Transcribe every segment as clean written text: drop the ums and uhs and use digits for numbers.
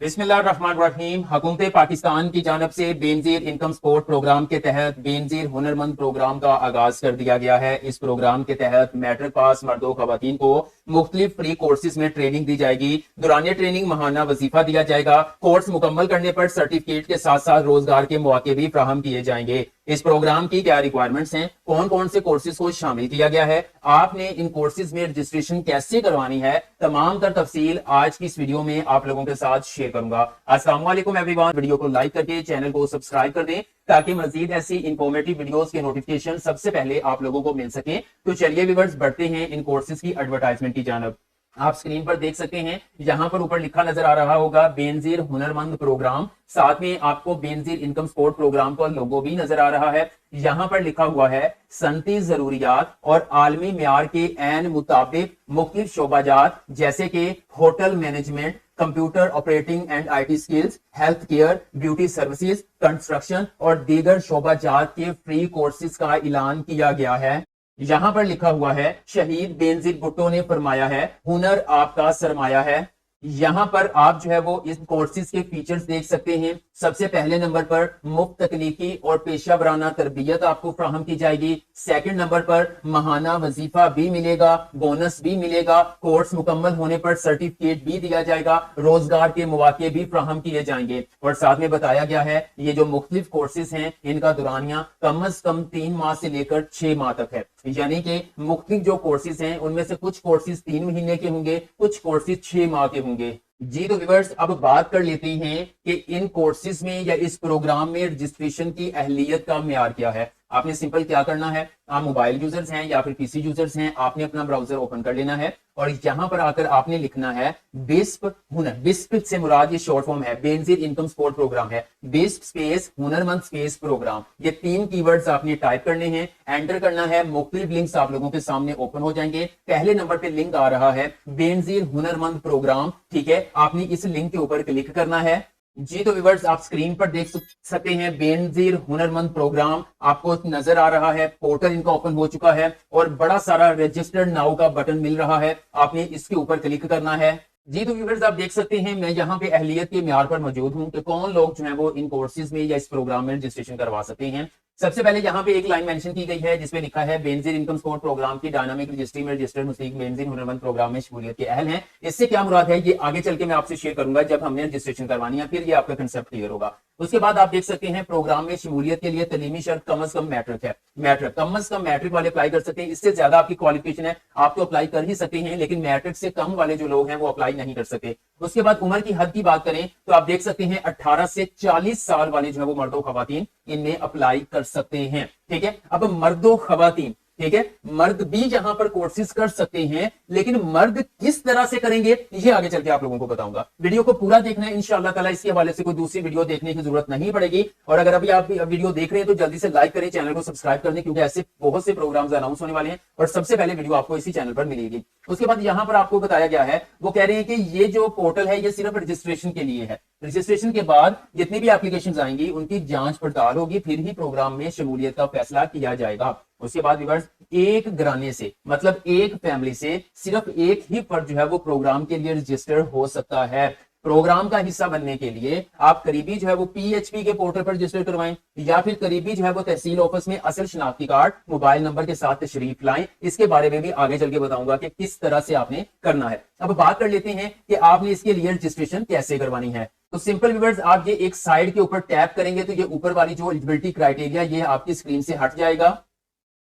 बिस्मिल्लाहिर्रहमानिर्रहीम। हुकूमत पाकिस्तान की जानब से बेनजीर इनकम सपोर्ट प्रोग्राम के तहत बेनजीर हुनरमंद प्रोग्राम का आगाज कर दिया गया है। इस प्रोग्राम के तहत मैट्रिक पास मर्दों खवातीन को मुख्तलिफ फ्री कोर्सेज में ट्रेनिंग दी जाएगी। दौरान ट्रेनिंग माहाना वजीफा दिया जाएगा। कोर्स मुकम्मल करने पर सर्टिफिकेट के साथ साथ रोजगार के मौके भी फ्राहम किए जाएंगे। इस प्रोग्राम की क्या रिक्वायरमेंट्स हैं, कौन कौन से कोर्सेज को शामिल किया गया है, आपने इन कोर्सेज में रजिस्ट्रेशन कैसे करवानी है, तमाम तर तफसील आज की इस वीडियो में आप लोगों के साथ शेयर करूंगा। अस्सलाम वालेकुम एवरीवन। वीडियो को लाइक करके चैनल को सब्सक्राइब कर दें ताकि मजीद ऐसी इंफॉर्मेटिव वीडियोस के नोटिफिकेशन सबसे पहले आप लोगों को मिल सके। तो चलिए व्यूअर्स बढ़ते हैं इन कोर्सेज की एडवर्टाइजमेंट की जानब। आप स्क्रीन पर देख सकते हैं, यहां पर ऊपर लिखा नजर आ रहा होगा बेनजीर हुनरमंद प्रोग्राम, साथ में आपको बेनजीर इनकम सपोर्ट प्रोग्राम का लोगो भी नजर आ रहा है। यहां पर लिखा हुआ है सनती जरूरियात और आलमी म्यार के एन मुताबिक मुख्तलिफ शोबाजात जैसे कि hotel management, computer operating and IT skills, health care, beauty services, construction और दीगर शोबाजात के फ्री कोर्सेज का ऐलान किया गया है। यहां पर लिखा हुआ है शहीद बेनजीर भुट्टो ने फरमाया है, हुनर आपका सरमाया है। यहां पर आप जो है वो इस कोर्सेज के फीचर्स देख सकते हैं। सबसे पहले नंबर पर मुफ्त तकनीकी और पेशा वराना तरबियत आपको फ्राहम की जाएगी। सेकंड नंबर पर माहाना वजीफा भी मिलेगा, बोनस भी मिलेगा, कोर्स मुकम्मल होने पर सर्टिफिकेट भी दिया जाएगा, रोजगार के मौके भी फ्राहम किए जाएंगे। और साथ में बताया गया है ये जो मुख्तलिफ कोर्सेज हैं इनका दौरानिया कम अज कम 3 माह से लेकर 6 माह तक है। यानी कि मुख्तलिफ जो कोर्सेज हैं उनमें से कुछ कोर्सेज 3 महीने के होंगे, कुछ कोर्सेज 6 माह के होंगे। जी तो व्यूअर्स अब बात कर लेते हैं कि इन कोर्सेज में या इस प्रोग्राम में रजिस्ट्रेशन की अहलियत का म्यार क्या है। आपने सिंपल क्या करना है, आप मोबाइल यूजर्स हैं या फिर पीसी यूजर्स हैं, आपने अपना ब्राउजर ओपन कर लेना है और यहां पर आकर आपने लिखना है बिस्प हुनर। बिस्प से मुराद ये शॉर्ट फॉर्म है, बेनजीर इनकम सपोर्ट प्रोग्राम है। बिस्प स्पेस हुनरमंद स्पेस प्रोग्राम, ये 3 कीवर्ड्स आपने टाइप करने हैं, एंटर करना है। मुख्तलिफ लिंक्स आप लोगों के सामने ओपन हो जाएंगे। पहले नंबर पे लिंक आ रहा है बेनजीर हुनरमंद प्रोग्राम, ठीक है, आपने इस लिंक के ऊपर क्लिक करना है। जी तो व्यूअर्स आप स्क्रीन पर देख सकते हैं बेनजीर हुनरमंद प्रोग्राम आपको नजर आ रहा है। पोर्टल इनका ओपन हो चुका है और बड़ा सारा रजिस्टर्ड नाउ का बटन मिल रहा है, आपने इसके ऊपर क्लिक करना है। जी तो व्यूअर्स आप देख सकते हैं मैं यहाँ पे अहलियत के म्यार पर मौजूद हूँ कि कौन लोग जो है वो इन कोर्सेज में या इस प्रोग्राम में रजिस्ट्रेशन करवा सकते हैं। सबसे पहले यहाँ पे एक लाइन मेंशन की गई है जिसमें लिखा है बेनजीर इनकम सपोर्ट प्रोग्राम की डायनामिक रजिस्ट्री में रजिस्टर्ड मुस्लिम बेनजीर हुनरमंद प्रोग्राम में शमूलियत के अहल हैं। इससे क्या मुराद है ये आगे चल के मैं आपसे शेयर करूंगा जब हमने रजिस्ट्रेशन करवानी है, फिर ये आपका कंसेप्ट क्लियर होगा। उसके बाद आप देख सकते हैं प्रोग्राम में शमूलियत के लिए तलीमी शर्त कम अज कम मैट्रिक है। मैट्रिक कम अज कम मैट्रिक वाले अप्लाई कर सकते हैं। इससे ज्यादा आपकी क्वालिफिकेशन है आप तो अप्लाई कर ही सकते हैं, लेकिन मैट्रिक से कम वाले जो लोग हैं वो अप्लाई नहीं कर सकते। उसके बाद उम्र की हद की बात करें तो आप देख सकते हैं 18 से 40 साल वाले जो है वो मर्दों खवातीन इनमें अप्लाई कर सकते हैं। ठीक है, अब मर्दों खवातीन, ठीक है, मर्द भी यहां पर कोर्सेज कर सकते हैं, लेकिन मर्द किस तरह से करेंगे ये आगे चल के आप लोगों को बताऊंगा। वीडियो को पूरा देखना है इंशाअल्लाह ताला, इसके हवाले से कोई दूसरी वीडियो देखने की जरूरत नहीं पड़ेगी। और अगर अभी आप वीडियो देख रहे हैं तो जल्दी से लाइक करें, चैनल को सब्सक्राइब कर दें, क्योंकि ऐसे बहुत से प्रोग्राम्स अनाउंस होने वाले हैं और सबसे पहले वीडियो आपको इसी चैनल पर मिलेगी। उसके बाद यहां पर आपको बताया गया है, वो कह रहे हैं कि ये जो पोर्टल है ये सिर्फ रजिस्ट्रेशन के लिए है। रजिस्ट्रेशन के बाद जितनी भी एप्लीकेशन आएंगी उनकी जांच पड़ताल होगी, फिर ही प्रोग्राम में शमूलियत का फैसला किया जाएगा। उसके बाद व्यूअर्स एक घराने से मतलब एक फैमिली से सिर्फ एक ही फर्द जो है वो प्रोग्राम के लिए रजिस्टर हो सकता है। प्रोग्राम का हिस्सा बनने के लिए आप करीबी जो है वो पीएचपी के पोर्टल पर रजिस्टर करवाएं या फिर करीबी जो है वो तहसील ऑफिस में असल शनाख्ती कार्ड मोबाइल नंबर के साथ तशरीफ लाएं। इसके बारे में भी आगे चल के बताऊंगा कि किस तरह से आपने करना है। अब बात कर लेते हैं कि आपने इसके लिए रजिस्ट्रेशन कैसे करवानी है। तो सिंपल व्यूअर्स आप ये एक साइड के ऊपर टैप करेंगे तो ये ऊपर वाली जो एलिजिबिलिटी क्राइटेरिया ये आपकी स्क्रीन से हट जाएगा।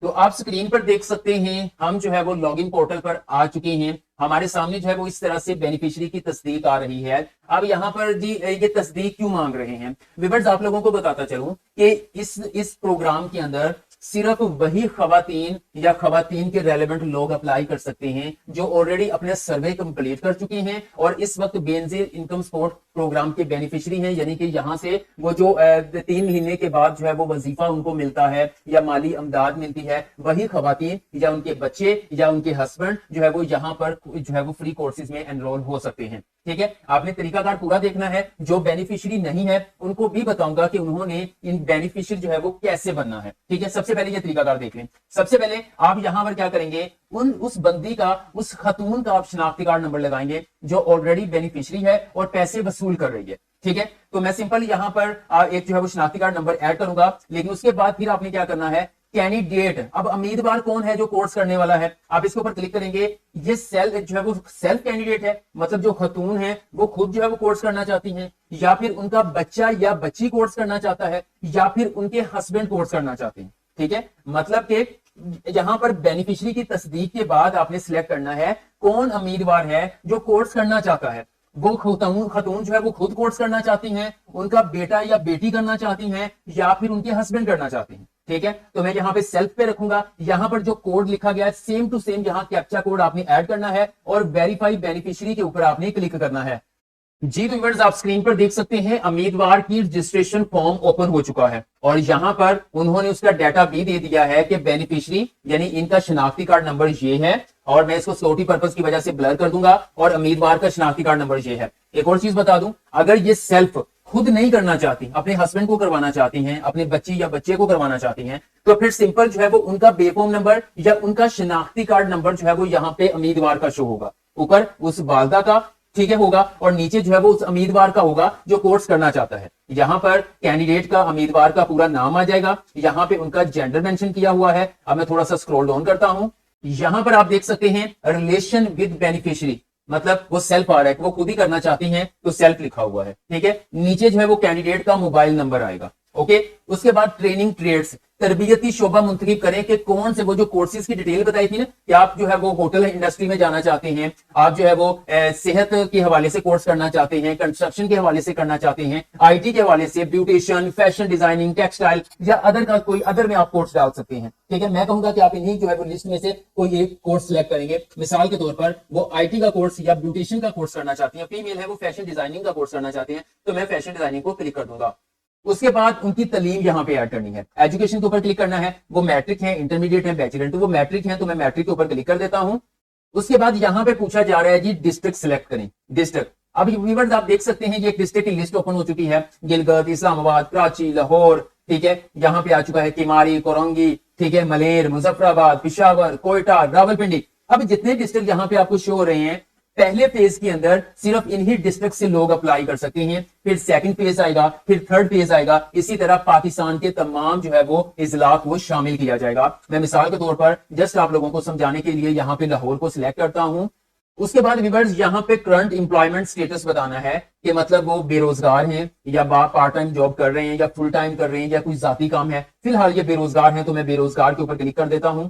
तो आप स्क्रीन पर देख सकते हैं हम जो है वो लॉगिन पोर्टल पर आ चुके हैं। हमारे सामने जो है वो इस तरह से बेनिफिशियरी की तस्दीक आ रही है। अब यहाँ पर जी ये तस्दीक क्यों मांग रहे हैं व्यूअर्स, आप लोगों को बताता चलूं कि इस प्रोग्राम के अंदर सिर्फ वही खवातीन या खवातीन के रेलेवेंट लोग अप्लाई कर सकते हैं जो ऑलरेडी अपने सर्वे कंप्लीट कर चुके हैं और इस वक्त बेनजीर इनकम सपोर्ट प्रोग्राम के बेनिफिशियरी हैं। यानी कि यहाँ से वो जो 3 महीने के बाद जो है वो वजीफा उनको मिलता है या माली अमदाद मिलती है, वही खवातीन या उनके बच्चे या उनके हस्बैंड जो है वो यहाँ पर जो है वो फ्री कोर्सेज में एनरोल हो सकते हैं। ठीक है, आपने तरीकाकार पूरा देखना है। जो बेनिफिशियरी नहीं है उनको भी बताऊंगा कि उन्होंने इन बेनिफिशियरी जो है वो कैसे बनना है। ठीक है, सबसे पहले ये तरीकाकार देख लें। सबसे पहले आप यहां पर क्या करेंगे, उस बंदी का, उस खातून का आप शनाख्ती कार्ड नंबर लगाएंगे जो ऑलरेडी बेनिफिशियरी है और पैसे वसूल कर रही है। ठीक है, तो मैं सिंपल यहां पर एक जो है वो शनाख्ती कार्ड नंबर ऐड करूंगा, लेकिन उसके बाद फिर आपने क्या करना है, कैंडिडेट, अब उम्मीदवार कौन है जो कोर्स करने वाला है, आप इसके ऊपर क्लिक करेंगे। ये सेल्फ जो है वो सेल्फ कैंडिडेट है, मतलब जो खतून है वो खुद जो है वो कोर्स करना चाहती हैं, या फिर उनका बच्चा या बच्ची कोर्स करना चाहता है, या फिर उनके हस्बैंड कोर्स करना चाहते हैं। ठीक है, मतलब कि यहां पर बेनिफिशियरी की तस्दीक के बाद आपने सिलेक्ट करना है कौन उम्मीदवार है जो कोर्स करना चाहता है। वो खतून जो है वो खुद कोर्स करना चाहती हैं, उनका बेटा या बेटी करना चाहती हैं, या फिर उनके हस्बैंड करना चाहते हैं। ठीक है, तो मैं यहाँ पे सेल्फ पे रखूंगा। यहां पर जो कोड लिखा गया है सेम टू सेम यहाँ कैप्चा कोड आपने ऐड करना है और वेरीफाई बेनिफिशियरी के ऊपर आपने क्लिक करना है। जी तो व्यूअर्स, आप स्क्रीन पर देख सकते हैं उम्मीदवार की रजिस्ट्रेशन फॉर्म ओपन हो चुका है और यहां पर उन्होंने उसका डाटा भी दे दिया है कि बेनिफिशियरी यानी इनका शनाख्ती कार्ड नंबर ये है, और मैं इसको सिक्योरिटी पर्पस की वजह से ब्लर कर दूंगा, और उम्मीदवार का शनाख्ती कार्ड नंबर ये है। एक और चीज बता दूं, अगर ये सेल्फ खुद नहीं करना चाहती, अपने हस्बैंड को करवाना चाहती हैं, अपने बच्ची या बच्चे को करवाना चाहती हैं, तो फिर सिंपल जो है वो उनका बेफॉर्म नंबर या उनका शनाख्ती कार्ड नंबर जो है वो यहाँ पे उम्मीदवार का शो होगा, ऊपर उस वालदा का, ठीक है, होगा, और नीचे जो है वो उस उम्मीदवार का होगा जो कोर्स करना चाहता है। यहां पर कैंडिडेट का, उम्मीदवार का पूरा नाम आ जाएगा, यहां पे उनका जेंडर मेंशन किया हुआ है। अब मैं थोड़ा सा स्क्रॉल डाउन करता हूं, यहां पर आप देख सकते हैं रिलेशन विद बेनिफिशियरी, मतलब वो सेल्फ आ रहा है, वो खुद ही करना चाहती हैं तो सेल्फ लिखा हुआ है। ठीक है, नीचे जो है वो कैंडिडेट का मोबाइल नंबर आएगा। ओके, उसके बाद ट्रेनिंग ट्रेड्स, तरबियती शोबा मुंतखब करें कि कौन से वो जो कोर्सेज की डिटेल बताई थी ना कि आप जो है वो होटल इंडस्ट्री में जाना चाहते हैं, आप जो है वो सेहत के हवाले से कोर्स करना चाहते हैं, कंस्ट्रक्शन के हवाले से करना चाहते हैं, आईटी के हवाले से, ब्यूटिशियन, फैशन डिजाइनिंग, टेक्सटाइल या अदर का कोई अदर में आप कोर्स डाल सकते हैं। ठीक है, मैं कहूंगा कि आप इन्हीं जो है वो लिस्ट में से कोई एक कोर्स सिलेक्ट करेंगे। मिसाल के तौर पर वो आईटी का कोर्स या ब्यूटिशियन का कोर्स करना चाहती है, फीमेल है, वो फैशन डिजाइनिंग का कोर्स करना चाहते हैं, तो मैं फैशन डिजाइनिंग को क्लिक कर दूंगा। उसके बाद उनकी तलीम यहां पे ऐड करनी है, एजुकेशन के ऊपर क्लिक करना है, वो मैट्रिक है, इंटरमीडिएट है, बैचलर, तो वो मैट्रिक है तो मैं मैट्रिक के ऊपर क्लिक कर देता हूं। उसके बाद यहां पे पूछा जा रहा है जी डिस्ट्रिक्ट सिलेक्ट करें, डिस्ट्रिक्ट। अब व्यूअर्स आप देख सकते हैं ये एक डिस्ट्रिक्ट की लिस्ट ओपन हो चुकी है, गिलगित, इस्लामाबाद, कराची, लाहौर, ठीक है, यहां पे आ चुका है किमारी, कोरंगी, ठीक है, मलेर, मुजफ्फराबाद, पिशावर, कोयटा, रावलपिंडी। अब जितने डिस्ट्रिक्ट यहां पे आपको शो हो रहे हैं, पहले फेज के अंदर सिर्फ इन्हीं डिस्ट्रिक्ट से लोग अप्लाई कर सकते हैं, फिर सेकंड फेज आएगा, फिर थर्ड फेज आएगा, इसी तरह पाकिस्तान के तमाम जो है वो इजला को शामिल किया जाएगा। मैं मिसाल के तौर पर जस्ट आप लोगों को समझाने के लिए यहाँ पे लाहौर को सिलेक्ट करता हूं। उसके बाद व्यूअर्स यहाँ पे करंट एम्प्लॉयमेंट स्टेटस बताना है कि मतलब वो बेरोजगार हैं या पार्ट टाइम जॉब कर रहे हैं या फुल टाइम कर रहे हैं या कोई जाती काम है। फिलहाल ये बेरोजगार हैं तो मैं बेरोजगार के ऊपर क्लिक कर देता हूं।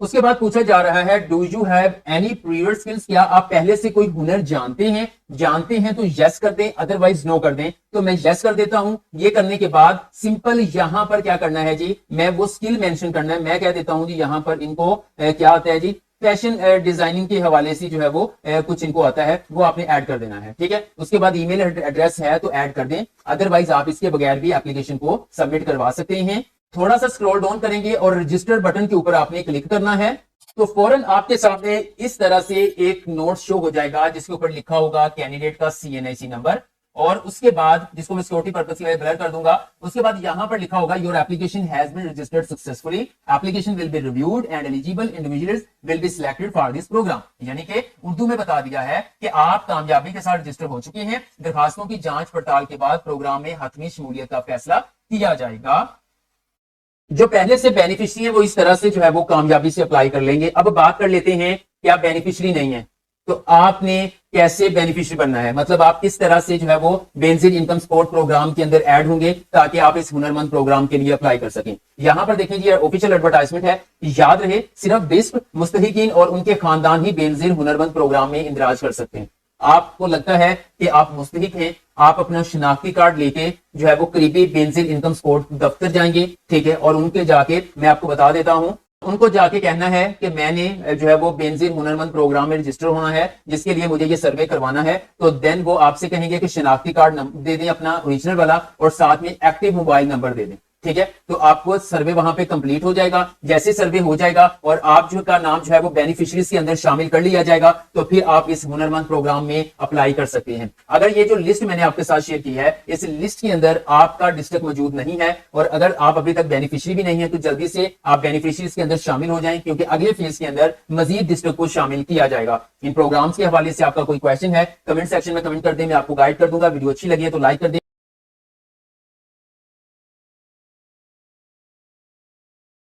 उसके बाद पूछा जा रहा है do you have any previous skills, क्या आप पहले से कोई हुनर जानते हैं तो यस कर दें, अदरवाइज नो कर दें, तो मैं यस कर देता हूं। ये करने के बाद सिंपल यहां पर क्या करना है जी, मैं वो स्किल मेंशन करना है। मैं कह देता हूं जी यहां पर इनको क्या आता है जी, फैशन डिजाइनिंग के हवाले से जो है वो कुछ इनको आता है, वो आपने ऐड कर देना है। ठीक है, उसके बाद ईमेल एड्रेस है तो ऐड कर दें, अदरवाइज आप इसके बगैर भी एप्लीकेशन को सबमिट करवा सकते हैं। थोड़ा सा स्क्रॉल डाउन करेंगे और रजिस्टर बटन के ऊपर आपने क्लिक करना है, तो फौरन आपके सामने इस तरह से एक नोट शो हो जाएगा जिसके ऊपर लिखा होगा कैंडिडेट का CNIC नंबर, और उसके बाद जिसको मैं सिक्योरिटी पर्पस के लिए ब्लर कर दूंगा, उसके बाद यहां पर लिखा होगा your application has been registered successfully, application will be reviewed and eligible individuals will be selected for this program. यानी कि उर्दू में बता दिया है कि आप कामयाबी के साथ रजिस्टर हो चुके हैं, दरखास्तों की जांच पड़ताल के बाद प्रोग्राम में हतमी शमूलियत का फैसला किया जाएगा। जो पहले से बेनिफिशियरी है वो इस तरह से जो है वो कामयाबी से अप्लाई कर लेंगे। अब बात कर लेते हैं कि आप बेनिफिशियरी नहीं है तो आपने कैसे बेनिफिशियरी बनना है, मतलब आप किस तरह से जो है वो बेनजीर इनकम सपोर्ट प्रोग्राम के अंदर ऐड होंगे ताकि आप इस हुनरमंद प्रोग्राम के लिए अप्लाई कर सकें। यहां पर देखें ये ऑफिशियल एडवर्टाइजमेंट है, याद रहे सिर्फ 20 मुस्तहिकीन और उनके खानदान ही बेनजीर हुनरमंद प्रोग्राम में इंदराज कर सकते हैं। आपको लगता है कि आप मुस्तहिक हैं, आप अपना शनाख्ती कार्ड लेके जो है वो करीबी बेनजीर इनकम सपोर्ट दफ्तर जाएंगे, ठीक है, और उनके जाके मैं आपको बता देता हूं, उनको जाके कहना है कि मैंने जो है वो बेनजीर हुनरमंद प्रोग्राम में रजिस्टर होना है जिसके लिए मुझे ये सर्वे करवाना है। तो देन वो आपसे कहेंगे कि शनाख्ती कार्ड दे दें अपना ओरिजिनल वाला और साथ में एक्टिव मोबाइल नंबर दे दें। ठीक है, तो आपको सर्वे वहां पे कंप्लीट हो जाएगा। जैसे सर्वे हो जाएगा और आप जो का नाम जो है वो बेनिफिशियरीज के अंदर शामिल कर लिया जाएगा, तो फिर आप इस हुनरमंद प्रोग्राम में अप्लाई कर सकते हैं। अगर ये जो लिस्ट मैंने आपके साथ शेयर की है, इस लिस्ट के अंदर आपका डिस्ट्रिक्ट मौजूद नहीं है और अगर आप अभी तक बेनिफिशियरी भी नहीं है, तो जल्दी से आप बेनिफिशियरीज के अंदर शामिल हो जाएं, क्योंकि अगले फेज के अंदर मजीद डिस्ट्रिक्ट को शामिल किया जाएगा। इन प्रोग्राम्स के हवाले से आपका कोई क्वेश्चन है, कमेंट सेक्शन में कमेंट कर दें, मैं आपको गाइड कर दूंगा। वीडियो अच्छी लगी है तो लाइक कर दें।